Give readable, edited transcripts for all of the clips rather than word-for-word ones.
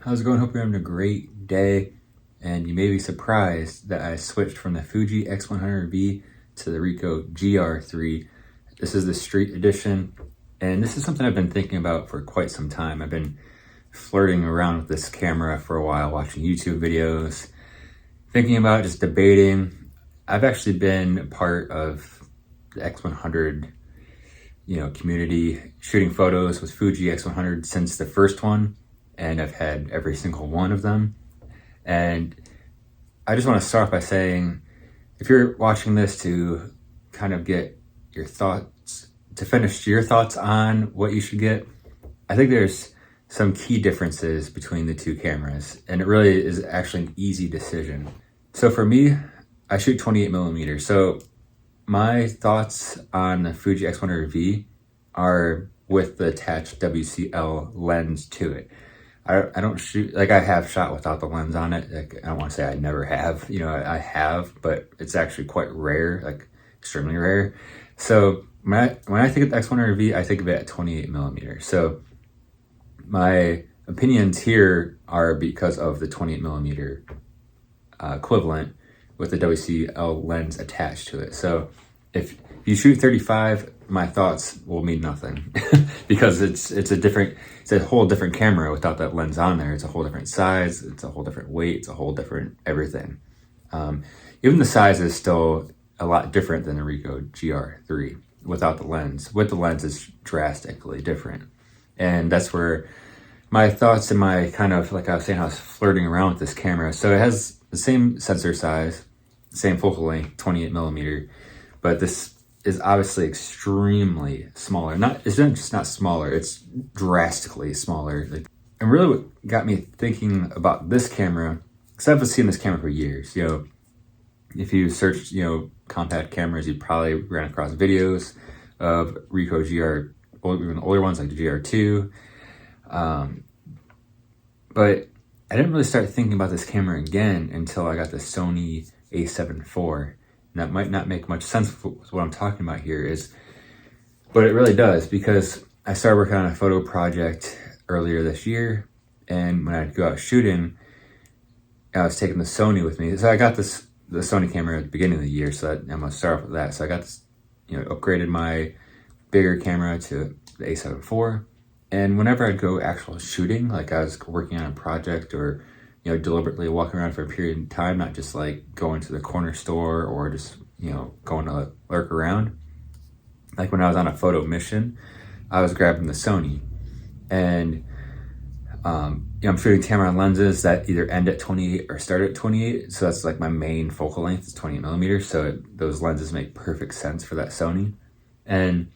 How's it going? Hope you're having a great day. And you may be surprised that I switched from the Fuji X100V to the Ricoh GR3. This is the street edition. And this is something I've been thinking about for quite some time. I've been flirting around with this camera for a while, watching YouTube videos, thinking about just debating. I've actually been a part of the X100 community, shooting photos with Fuji X100 since the first one. And I've had every single one of them. And I just want to start off by saying, if you're watching this to kind of get your thoughts, to finish your thoughts on what you should get, I think there's some key differences between the two cameras, and it really is actually an easy decision. So for me, I shoot 28mm. So my thoughts on the Fuji X100V are with the attached WCL lens to it. I don't shoot, like I have shot without the lens on it. Like, I don't want to say I never have, I have, but it's actually quite rare, like extremely rare. So when I think of the X100V, I think of it at 28mm. So my opinions here are because of the 28mm equivalent with the WCL lens attached to it. So if you shoot 35, my thoughts will mean nothing because it's a whole different camera without that lens on there. It's a whole different size, it's a whole different weight, it's a whole different everything. Even the size is still a lot different than the Ricoh GR3 without the lens. With the lens, it's drastically different. And that's where my thoughts and my kind of, like I was saying, I was flirting around with this camera. So it has the same sensor size, same focal length, 28mm, but this is obviously extremely smaller. It's just not smaller, it's drastically smaller. And really what got me thinking about this camera, because I've been seeing this camera for years. If you search, compact cameras, you probably ran across videos of Ricoh even older ones like the GR2. But I didn't really start thinking about this camera again until I got the Sony a7 IV. And that might not make much sense with what I'm talking about here but it really does, because I started working on a photo project earlier this year, and when I'd go out shooting, I was taking the Sony with me. So I got the Sony camera at the beginning of the year, so I'm gonna start off with that. So I got this, upgraded my bigger camera to the a7 IV, and whenever I'd go actual shooting, like I was working on a project or deliberately walking around for a period of time, not just like going to the corner store or just, going to lurk around. Like when I was on a photo mission, I was grabbing the Sony, and I'm shooting Tamron lenses that either end at 28 or start at 28. So that's like my main focal length is 28mm. So those lenses make perfect sense for that Sony. And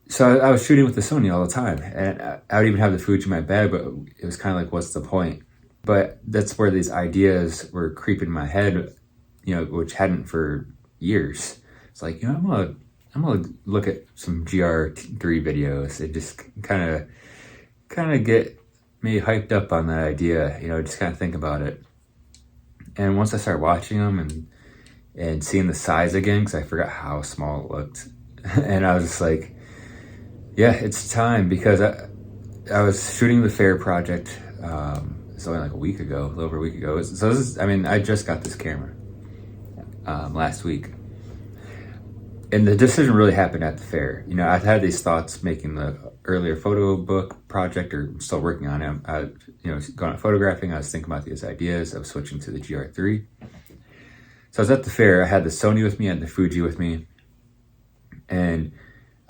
so I was shooting with the Sony all the time, and I would even have the Fuji in my bag, but it was kind of like, what's the point? But that's where these ideas were creeping in my head, which hadn't for years. It's like, I'm gonna look at some GR3 videos. It just kind of get me hyped up on that idea, just kind of think about it. And once I started watching them and seeing the size again, because I forgot how small it looked, and I was just like, yeah, it's time, because I was shooting the fair project. It's only like a week ago, a little over a week ago. So this is, I just got this camera last week, and the decision really happened at the fair. I've had these thoughts making the earlier photo book project, or still working on it. Going out photographing, I was thinking about these ideas of switching to the GR3. So I was at the fair. I had the Sony with me, I had the Fuji with me, and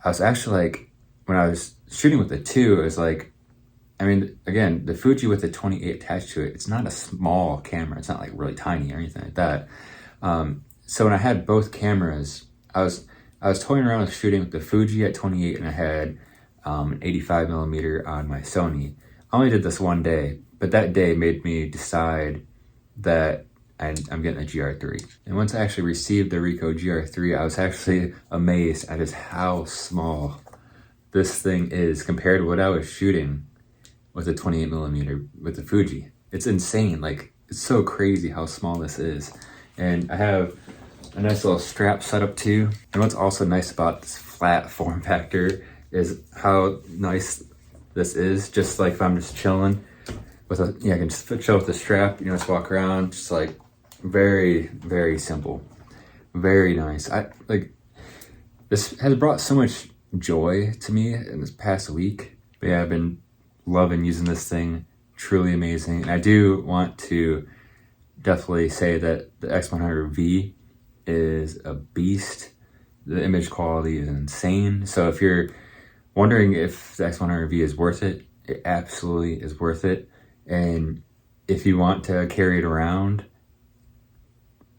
I was actually like, when I was shooting with the two, it was like, again, the Fuji with the 28 attached to it, it's not a small camera. It's not like really tiny or anything like that. So when I had both cameras, I was toying around with shooting with the Fuji at 28, and I had an 85mm on my Sony. I only did this one day, but that day made me decide that I'm getting a GR3. And once I actually received the Ricoh GR3, I was actually amazed at just how small this thing is compared to what I was shooting with the 28mm with the Fuji. It's insane. Like, it's so crazy how small this is. And I have a nice little strap setup too. And what's also nice about this flat form factor is how nice this is. Just like if I'm just chilling with a, I can just chill with the strap, just walk around, just like very, very simple, very nice. This has brought so much joy to me in this past week. But yeah, I've been loving using this thing, truly amazing. And I do want to definitely say that the X100V is a beast. The image quality is insane. So if you're wondering if the X100V is worth it, it absolutely is worth it. And if you want to carry it around,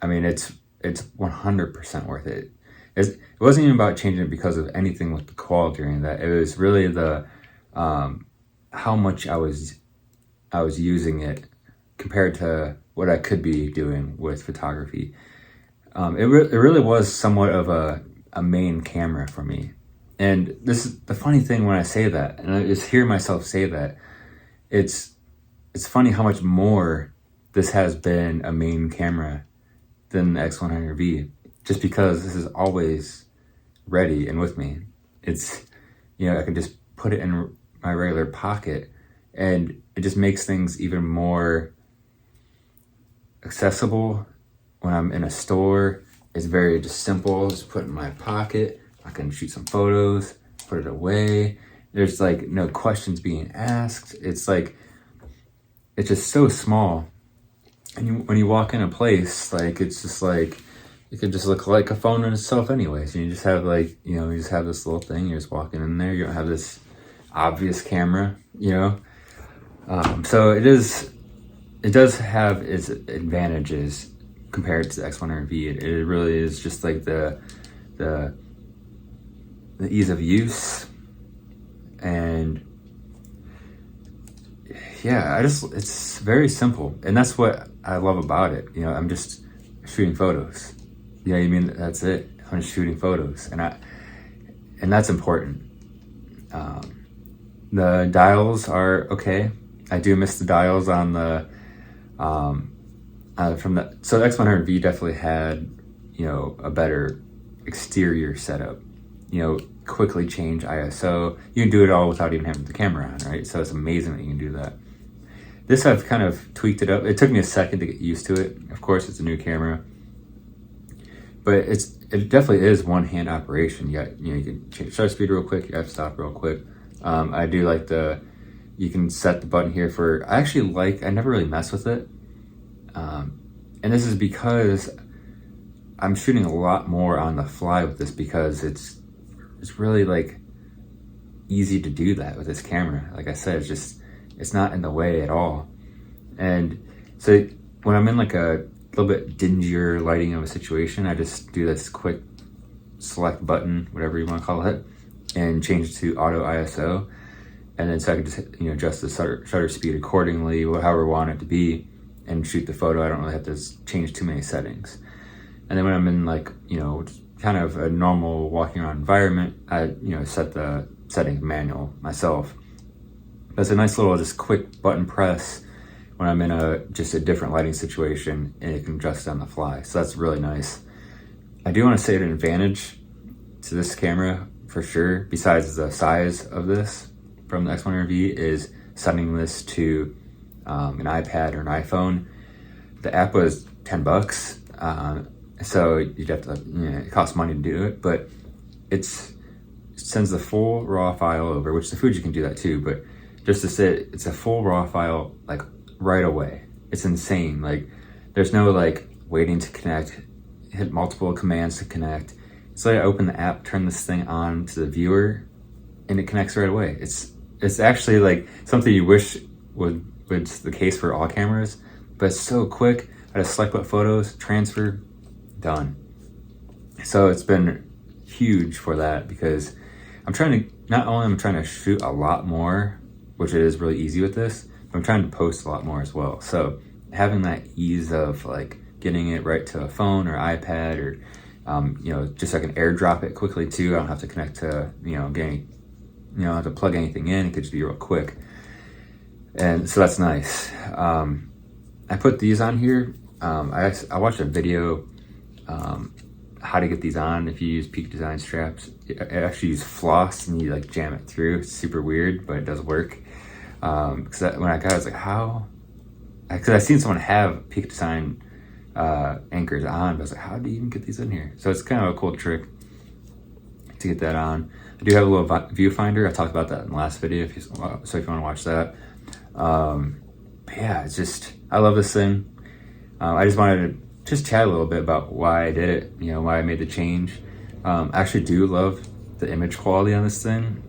I mean, it's 100% worth it. It wasn't even about changing it because of anything with the quality or any of that. It was really the how much I was using it compared to what I could be doing with photography. It really was somewhat of a main camera for me. And this is the funny thing when I say that, and I just hear myself say that, it's funny how much more this has been a main camera than the X100V, just because this is always ready and with me. It's, I can just put it in my regular pocket, and it just makes things even more accessible when I'm in a store. It's very just simple, just put it in my pocket. I can shoot some photos, put it away. There's like no questions being asked. It's just so small. And when you walk in a place, it's just like, it could just look like a phone in itself anyways. And you just have you just have this little thing, you're just walking in there, you don't have this obvious camera, So it does have its advantages compared to the X100V. It really is just like the ease of use, and yeah, it's very simple, and that's what I love about it. I'm just shooting photos. That's it. I'm just shooting photos, and that's important. The dials are okay. I do miss the dials on the so the X100V definitely had a better exterior setup. Quickly change ISO. You can do it all without even having the camera on, right? So it's amazing that you can do that. This, I've kind of tweaked it up. It took me a second to get used to it. Of course, it's a new camera, but it definitely is one-hand operation. You can change shutter speed real quick, f-stop real quick. I do like you can set the button here for, I never really mess with it. And this is because I'm shooting a lot more on the fly with this, because it's really easy to do that with this camera. Like I said, it's not in the way at all. And so when I'm in a little bit dingier lighting of a situation, I just do this quick select button, whatever you want to call it, and change it to auto ISO. And then so I can just adjust the shutter speed accordingly, however I want it to be, and shoot the photo. I don't really have to change too many settings. And then when I'm in kind of a normal walking around environment, I set the settings manual myself. That's a nice little just quick button press when I'm in a different lighting situation, and it can adjust on the fly. So that's really nice. I do want to say an advantage to this camera for sure, besides the size of this from the X100V, is setting this to an iPad or an iPhone. The app was $10. So you'd have to, it costs money to do it, but it sends the full RAW file over, which the Fuji can do that too, but just to say, it's a full RAW file, right away. It's insane. There's no waiting to connect, hit multiple commands to connect. It's I open the app, turn this thing on to the viewer, and it connects right away. It's actually something you wish was the case for all cameras, but it's so quick. I just select what photos, transfer, done. So it's been huge for that, because I'm trying to shoot a lot more, which is really easy with this, but I'm trying to post a lot more as well. So having that ease of getting it right to a phone or iPad, or just so I can airdrop it quickly too. I don't have to connect to I don't have to plug anything in. It could just be real quick, and so that's nice. I put these on here. I watched a video. how to get these on if you use Peak Design straps. I actually use floss and you like jam it through. It's super weird, but it does work. Because when I got it, I was like, how? Because I seen someone have Peak Design anchors on, but I was like, how do you even get these in here? So it's kind of a cool trick to get that on. I do have a little viewfinder. I talked about that in the last video, if you want to watch that. But yeah, it's just, I love this thing. I just wanted to just chat a little bit about why I did it, you know, why I made the change. I actually do love the image quality on this thing.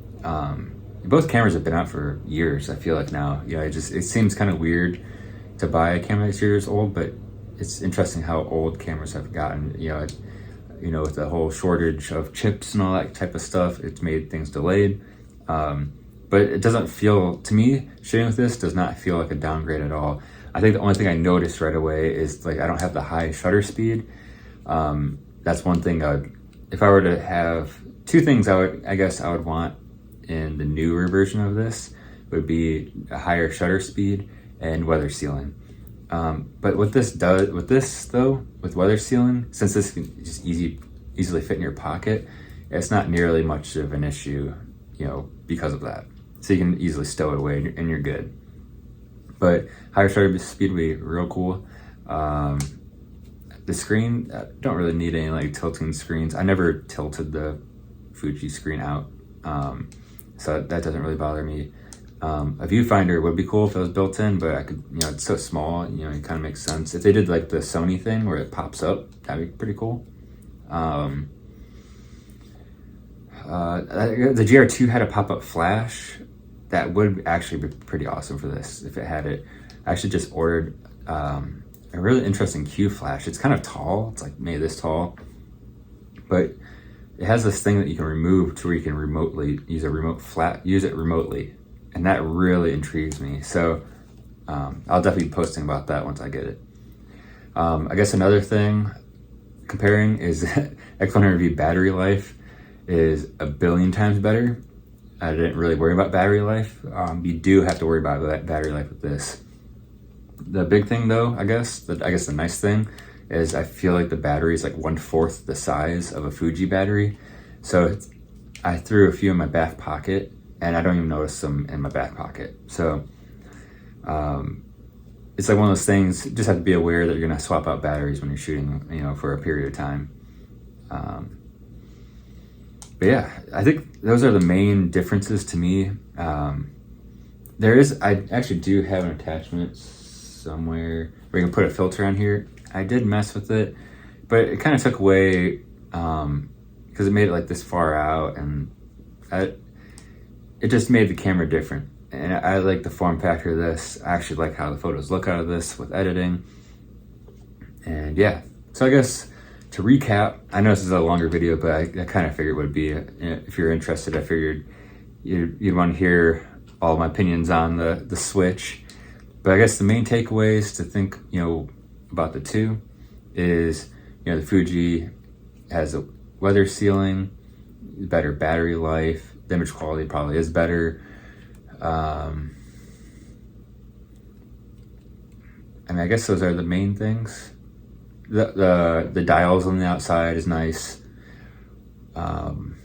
Both cameras have been out for years, I feel like now. You know, it seems kind of weird to buy a camera that's years old, but it's interesting how old cameras have gotten. You know, with the whole shortage of chips and all that type of stuff, it's made things delayed. But it doesn't feel, to me, shooting with this does not feel like a downgrade at all. I think the only thing I noticed right away is like I don't have the high shutter speed. That's one thing if I were to have two things I guess I would want in the newer version of this would be a higher shutter speed and weather sealing. But what this does, with weather sealing, since this can just easily fit in your pocket, it's not nearly much of an issue, you know, because of that. So you can easily stow it away and you're good. But higher shutter speed would be real cool. The screen, don't really need any like tilting screens. I never tilted the Fuji screen out, so that doesn't really bother me. A viewfinder would be cool if it was built in, but I could, you know, it's so small, you know, it kind of makes sense. If they did like the Sony thing where it pops up, that'd be pretty cool. The GR2 had a pop-up flash. That would actually be pretty awesome for this if it had it. I actually just ordered a really interesting Q flash. It's kind of tall. It's like maybe this tall, but it has this thing that you can remove to where you can remotely use it remotely, and that really intrigues me. So I'll definitely be posting about that once I get it. I guess another thing comparing is X100V battery life is a billion times better. I didn't really worry about battery life. You do have to worry about battery life with this. The big thing though, I guess the nice thing is I feel like the battery is like 1/4 the size of a Fuji battery. So I threw a few in my back pocket and I don't even notice them in my back pocket. So it's like one of those things, just have to be aware that you're gonna swap out batteries when you're shooting, you know, for a period of time. But yeah, I think those are the main differences to me. I actually do have an attachment somewhere where you can put a filter on here. I did mess with it, but it kind of took away, because it made it like this far out, and it just made the camera different. And I like the form factor of this. I actually like how the photos look out of this with editing. And yeah, so I guess to recap, I know this is a longer video, but I kind of figured it would be. If you're interested, I figured you'd want to hear all my opinions on the Switch. But I guess the main takeaways to think, you know, about the two is, you know, the Fuji has a weather sealing, better battery life, the image quality probably is better. I mean, I guess those are the main things. The dials on the outside is nice. And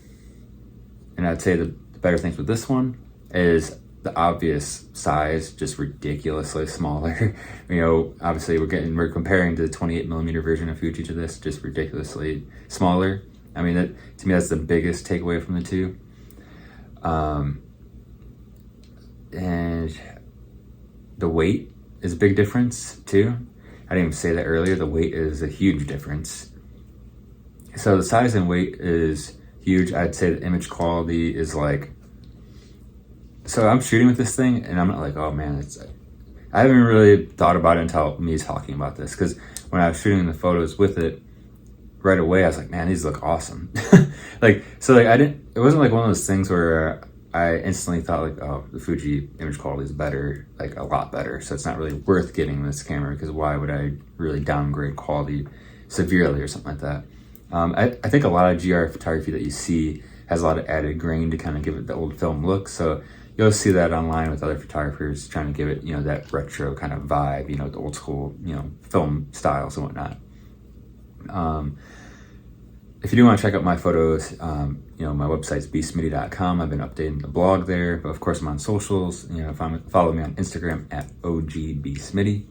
I'd say the better things with this one is the obvious size, just ridiculously smaller. You know, obviously we're comparing the 28mm version of Fuji to this, just ridiculously smaller. I mean, to me, that's the biggest takeaway from the two. And the weight is a big difference too. I didn't even say that earlier. The weight is a huge difference. So the size and weight is huge. I'd say the image quality is like, so I'm shooting with this thing and I'm not like, oh man, I haven't really thought about it until me talking about this, because when I was shooting the photos with it, right away I was like, man, these look awesome. It wasn't like one of those things where I instantly thought like, oh, the Fuji image quality is better, like a lot better. So it's not really worth getting this camera, because why would I really downgrade quality severely or something like that? I think a lot of GR photography that you see has a lot of added grain to kind of give it the old film look. So you'll see that online with other photographers trying to give it, you know, that retro kind of vibe, you know, the old school, you know, film styles and whatnot. if you do want to check out my photos, you know, my website's bsmitty.com. I've been updating the blog there, but of course I'm on socials. You know, follow me on Instagram at OGBSmitty.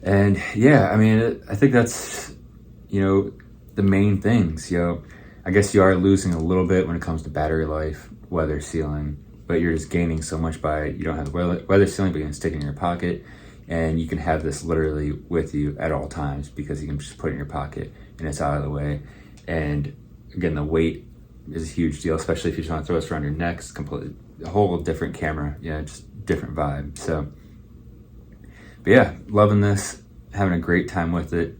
And yeah, I mean, I think that's, you know, the main things. You know, I guess you are losing a little bit when it comes to battery life, weather sealing, but you're just gaining so much by, you don't have the weather sealing, but you can stick it in your pocket, and you can have this literally with you at all times because you can just put it in your pocket and it's out of the way. And again, the weight is a huge deal, especially if you just want to throw this around your neck. It's completely a whole different camera. Yeah, just different vibe. So, but yeah, loving this, having a great time with it.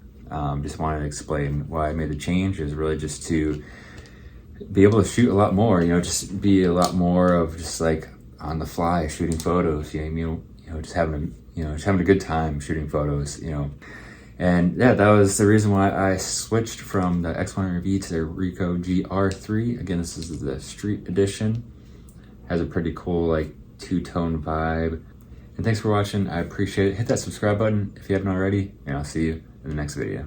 Just wanted to explain why I made the change is really just to be able to shoot a lot more, you know, just be a lot more of just like on the fly shooting photos, you know, just having a good time shooting photos, you know. And yeah, that was the reason why I switched from the X100V to the Ricoh GR3. Again, this is the street edition. Has a pretty cool like two-tone vibe. And thanks for watching. I appreciate it. Hit that subscribe button if you haven't already, and I'll see you in the next video.